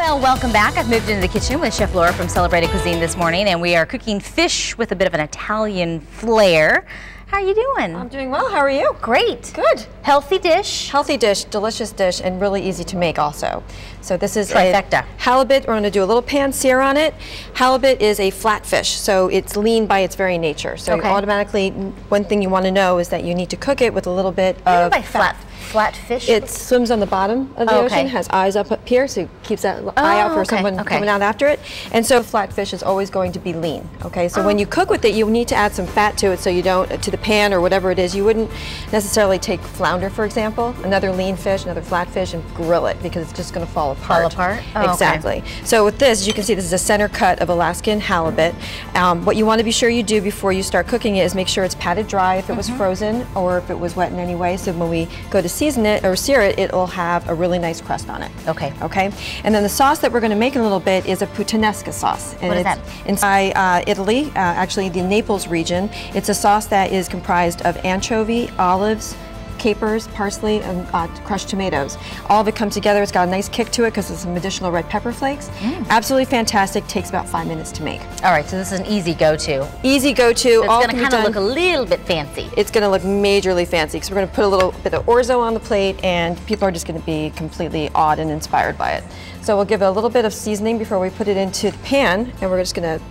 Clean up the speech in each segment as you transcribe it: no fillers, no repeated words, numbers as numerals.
Well, welcome back. I've moved into the kitchen with Chef Laura from Celebrated Cuisine this morning, and we are cooking fish with a bit of an Italian flair. How are you doing? I'm doing well. How are you? Great. Good. Healthy dish. Healthy dish, delicious dish, and really easy to make also. So this is trifecta. A halibut. We're going to do a little pan sear on it. Halibut is a flat fish, so it's lean by its very nature. So automatically, one thing you want to know is that you need to cook it with a little bit of flat fish? It swims on the bottom of the ocean, has eyes up here, so it keeps that eye out for someone coming out after it. And so flat fish is always going to be lean. Okay, so when you cook with it, you need to add some fat to it, so you don't, to the pan or whatever it is, you wouldn't necessarily take flounder, for example, another lean fish, another flat fish, and grill it, because it's just going to fall apart. Fall apart? Oh, exactly. So with this, as you can see, this is a center cut of Alaskan halibut. What you want to be sure you do before you start cooking it is make sure it's patted dry if it was frozen, or if it was wet in any way, so when we go to season it or sear it, it will have a really nice crust on it. Okay. Okay. And then the sauce that we're going to make in a little bit is a puttanesca sauce. And what is that? Inside Italy, actually the Naples region. It's a sauce that is comprised of anchovy, olives, capers, parsley, and crushed tomatoes. All of it comes together. It's got a nice kick to it because there's some additional red pepper flakes. Absolutely fantastic. Takes about 5 minutes to make. All right, so this is an easy go-to. Easy go-to. It's going to kind of look a little bit fancy. It's going to look majorly fancy because we're going to put a little bit of orzo on the plate, and people are just going to be completely awed and inspired by it. So we'll give it a little bit of seasoning before we put it into the pan, and we're just going to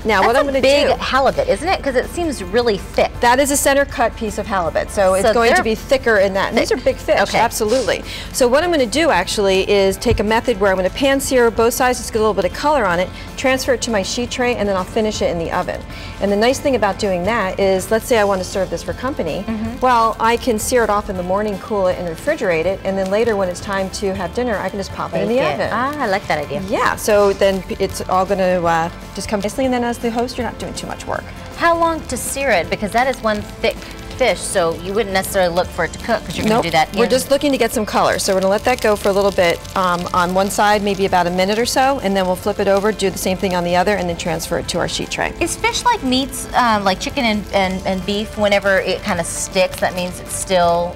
now, what I'm going to do... That's a big halibut, isn't it? Because it seems really thick. That is a center cut piece of halibut, so it's going to be thicker in that. And these are big fish, absolutely. So what I'm going to do actually is take a method where I'm going to pan sear both sides, just get a little bit of color on it, transfer it to my sheet tray, and then I'll finish it in the oven. And the nice thing about doing that is, let's say I want to serve this for company, well, I can sear it off in the morning, cool it, and refrigerate it, and then later when it's time to have dinner, I can just pop it in the oven. Ah, I like that idea. Yeah, so then it's all going to just come nicely, and then as the host, you're not doing too much work. How long to sear it? Because that is one thick fish, so you wouldn't necessarily look for it to cook because you're going to do that. We're just looking to get some color, so we're going to let that go for a little bit on one side, maybe about a minute or so, and then we'll flip it over, do the same thing on the other, and then transfer it to our sheet tray. Is fish like meats, like chicken and beef, whenever it kind of sticks, that means it's still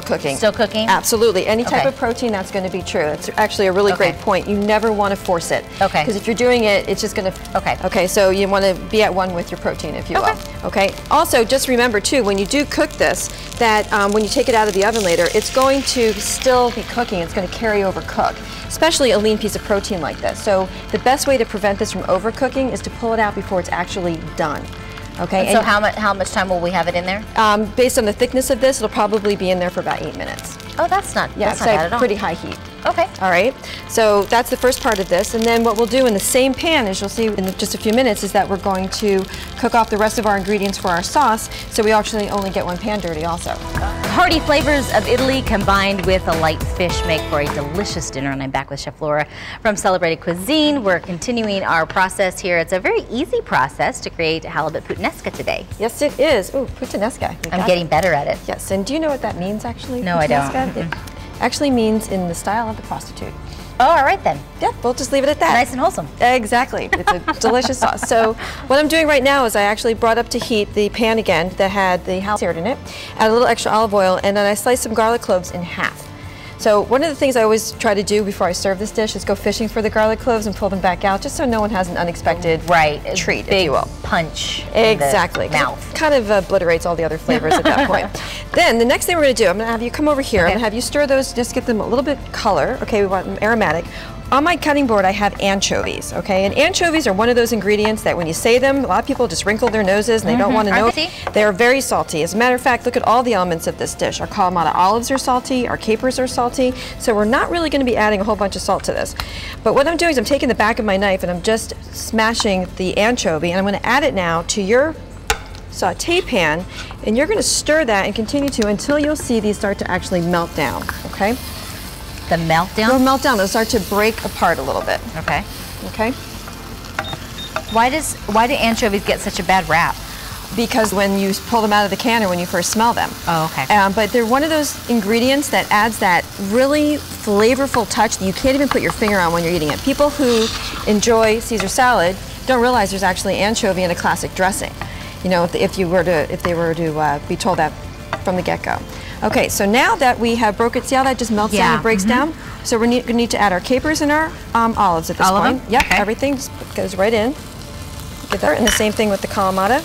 cooking? Still cooking? Absolutely. Any type of protein, that's going to be true. It's actually a really great point. You never want to force it. Okay. Because if you're doing it, it's just going to... Okay, so you want to be at one with your protein, if you will. Okay. Also, just remember, too, when you do cook this, that when you take it out of the oven later, it's going to still be cooking. It's going to carry over cook, especially a lean piece of protein like this. So the best way to prevent this from overcooking is to pull it out before it's actually done. Okay. And so how much time will we have it in there? Based on the thickness of this, it'll probably be in there for about 8 minutes. Oh, that's not bad at all. Pretty high heat. Okay. All right. So that's the first part of this, and then what we'll do in the same pan, as you'll see in just a few minutes, is that we're going to cook off the rest of our ingredients for our sauce, so we actually only get one pan dirty also. Hearty flavors of Italy combined with a light fish make for a delicious dinner, and I'm back with Chef Laura from Celebrated Cuisine. We're continuing our process here. It's a very easy process to create halibut puttanesca today. Yes, it is. Ooh, puttanesca. I'm getting better at it. Yes, and do you know what that means actually? No, I don't. It actually means in the style of the prostitute. Oh, all right then. Yeah, we'll just leave it at that. Nice and wholesome. Exactly. It's a delicious sauce. So what I'm doing right now is I actually brought up to heat the pan again that had the halibut seared in it, add a little extra olive oil, and then I sliced some garlic cloves in half. So one of the things I always try to do before I serve this dish is go fishing for the garlic cloves and pull them back out, just so no one has an unexpected treat, if you will. Punch. Exactly. In the mouth. Kind of obliterates all the other flavors at that point. Then the next thing we're going to do, I'm going to have you come over here. I'm going to have you stir those, just get them a little bit color. Okay, we want them aromatic. On my cutting board, I have anchovies, okay? And anchovies are one of those ingredients that when you say them, a lot of people just wrinkle their noses and they don't want to know. They're very salty. As a matter of fact, look at all the elements of this dish. Our Kalamata olives are salty, our capers are salty, so we're not really going to be adding a whole bunch of salt to this. But what I'm doing is I'm taking the back of my knife and I'm just smashing the anchovy, and I'm going to add it now to your saute pan, and you're going to stir that and continue to until you'll see these start to actually melt down, okay? The meltdown? They'll melt down. They'll start to break apart a little bit. Okay. Okay. Why do anchovies get such a bad rap? Because when you pull them out of the can or when you first smell them. Oh, okay. But they're one of those ingredients that adds that really flavorful touch that you can't even put your finger on when you're eating it. People who enjoy Caesar salad don't realize there's actually anchovy in a classic dressing. You know, if they were to be told that from the get-go. Okay, so now that we have broke it, see how that just melts down and breaks down? So we're going to need to add our capers and our olives at this All point. of them? Yep, Okay. everything just goes right in. Get there, and the same thing with the Kalamata.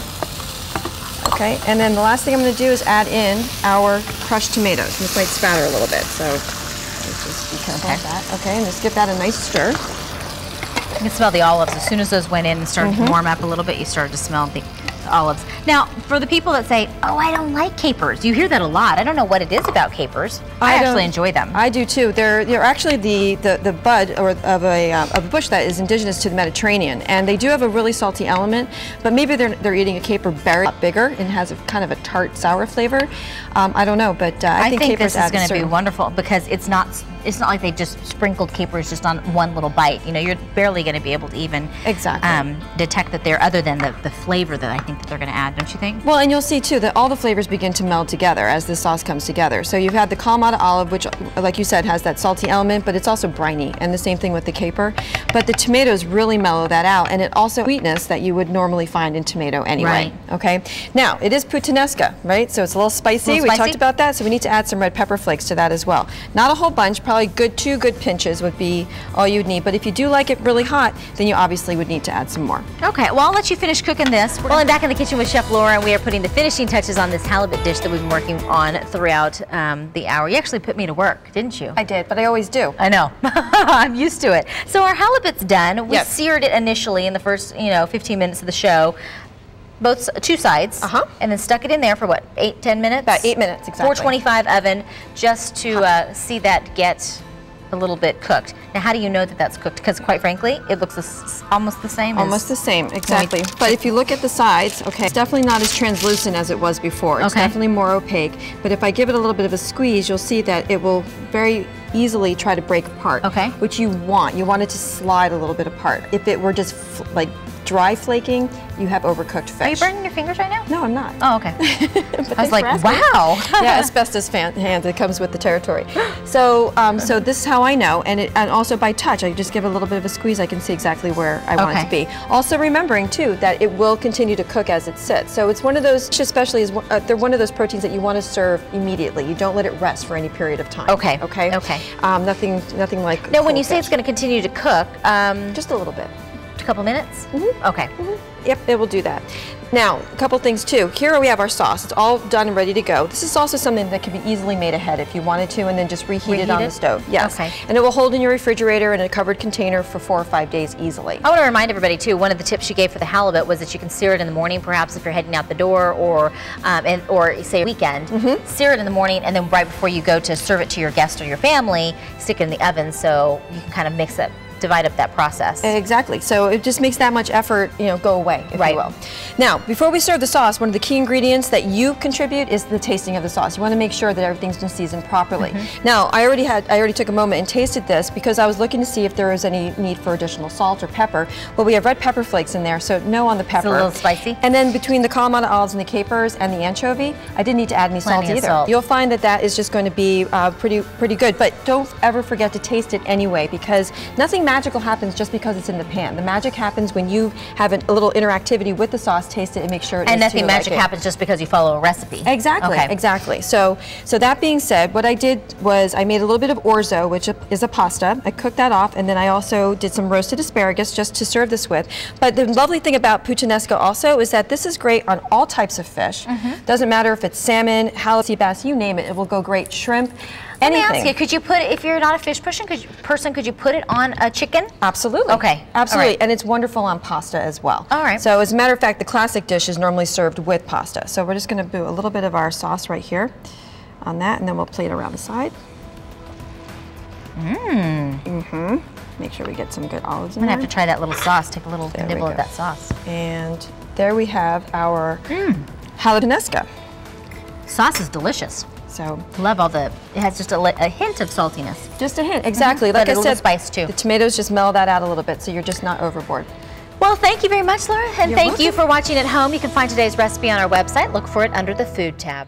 Okay, and then the last thing I'm going to do is add in our crushed tomatoes. This might spatter a little bit, so let's just be careful with that. Okay, and just give that a nice stir. You can smell the olives. As soon as those went in and started to warm up a little bit, you started to smell the olives. Now, for the people that say, oh, I don't like capers, you hear that a lot. I don't know what it is about capers. I actually enjoy them. I do too. They're actually the bud of a bush that is indigenous to the Mediterranean, and they do have a really salty element, but maybe they're eating a caper berry, a lot bigger, and has a kind of a tart, sour flavor. I don't know, but I think capers this is going to be wonderful because it's not like they just sprinkled capers just on one little bite. You know, you're barely going to be able to even detect that they're, other than the flavor that I think that they're going to add, don't you think? Well, and you'll see too that all the flavors begin to meld together as the sauce comes together. So you've had the Kalamata olive, which, like you said, has that salty element, but it's also briny, and the same thing with the caper. But the tomatoes really mellow that out, and it also sweetness that you would normally find in tomato anyway. Right. Okay. Now it is puttanesca, right? So it's a little spicy. We talked about that, so we need to add some red pepper flakes to that as well. Not a whole bunch, probably two good pinches would be all you would need. But if you do like it really hot, then you obviously would need to add some more. Okay, well, I'll let you finish cooking this. Well, I'm back in the kitchen with Chef Laura, and we are putting the finishing touches on this halibut dish that we've been working on throughout the hour. You actually put me to work, didn't you? I did, but I always do. I know. I'm used to it. So our halibut's done. We seared it initially in the first, 15 minutes of the show. Two sides, and then stuck it in there for what, 8-10 minutes? About 8 minutes, exactly. 425 oven, just to see that get a little bit cooked. Now, how do you know that that's cooked? Because quite frankly, it looks almost the same. Almost the same, exactly. But if you look at the sides, okay, it's definitely not as translucent as it was before. It's definitely more opaque. But if I give it a little bit of a squeeze, you'll see that it will very easily try to break apart. Okay. Which you want. You want it to slide a little bit apart. If it were just like dry flaking, you have overcooked fish. Are you burning your fingers right now? No, I'm not. Oh, okay. I was like, wow. Yeah, asbestos hands, it comes with the territory. So so this is how I know, and also by touch, I just give it a little bit of a squeeze, I can see exactly where I want it to be. Also remembering too, that it will continue to cook as it sits. So it's one of those, especially is they're one of those proteins that you want to serve immediately. You don't let it rest for any period of time. Okay. Okay. Okay. Nothing like. Now, when you say it's going to continue to cook, just a little bit. Couple minutes? Okay. Yep, it will do that. Now, a couple things too. Here we have our sauce. It's all done and ready to go. This is also something that can be easily made ahead if you wanted to, and then just reheat it on the stove. Yes. Okay. And it will hold in your refrigerator in a covered container for 4 or 5 days easily. I want to remind everybody too, one of the tips you gave for the halibut was that you can sear it in the morning, perhaps if you're heading out the door, or say a weekend. Sear it in the morning, and then right before you go to serve it to your guest or your family, stick it in the oven so you can kind of mix it. Divide up that process. Exactly. So it just makes that much effort, go away, if you will. Now, before we serve the sauce, one of the key ingredients that you contribute is the tasting of the sauce. You want to make sure that everything's been seasoned properly. Now, I already took a moment and tasted this because I was looking to see if there was any need for additional salt or pepper. Well, we have red pepper flakes in there, so no on the pepper. It's a little spicy. And then between the Kalamata olives and the capers and the anchovy, I didn't need to add any salt either. You'll find that that is just going to be pretty good. But don't ever forget to taste it anyway, because nothing magical happens just because it's in the pan. The magic happens when you have a little interactivity with the sauce, taste it, and make sure it is. And nothing magic happens just because you follow a recipe. Exactly. Okay. Exactly. So that being said, what I did was I made a little bit of orzo, which is a pasta. I cooked that off, and then I also did some roasted asparagus just to serve this with. But the lovely thing about puttanesca also is that this is great on all types of fish. Doesn't matter if it's salmon, halibut, sea bass, you name it. It will go great. Shrimp. Anything. Let me ask you, could you put it, if you're not a fish person, could you put it on a chicken? Absolutely. Okay. Absolutely. Right. And it's wonderful on pasta as well. All right. So as a matter of fact, the classic dish is normally served with pasta. So we're just going to do a little bit of our sauce right here on that, and then we'll plate around the side. Make sure we get some good olives in there. I'm going to have to try that little sauce, take a little nibble of that sauce. And there we have our halibut. Sauce is delicious. So love all the, it has just a hint of saltiness. Just a hint, exactly. Like I said, spice too. The tomatoes just mellow that out a little bit, so you're just not overboard. Well, thank you very much, Laura, and thank you for watching at home. You can find today's recipe on our website. Look for it under the Food tab.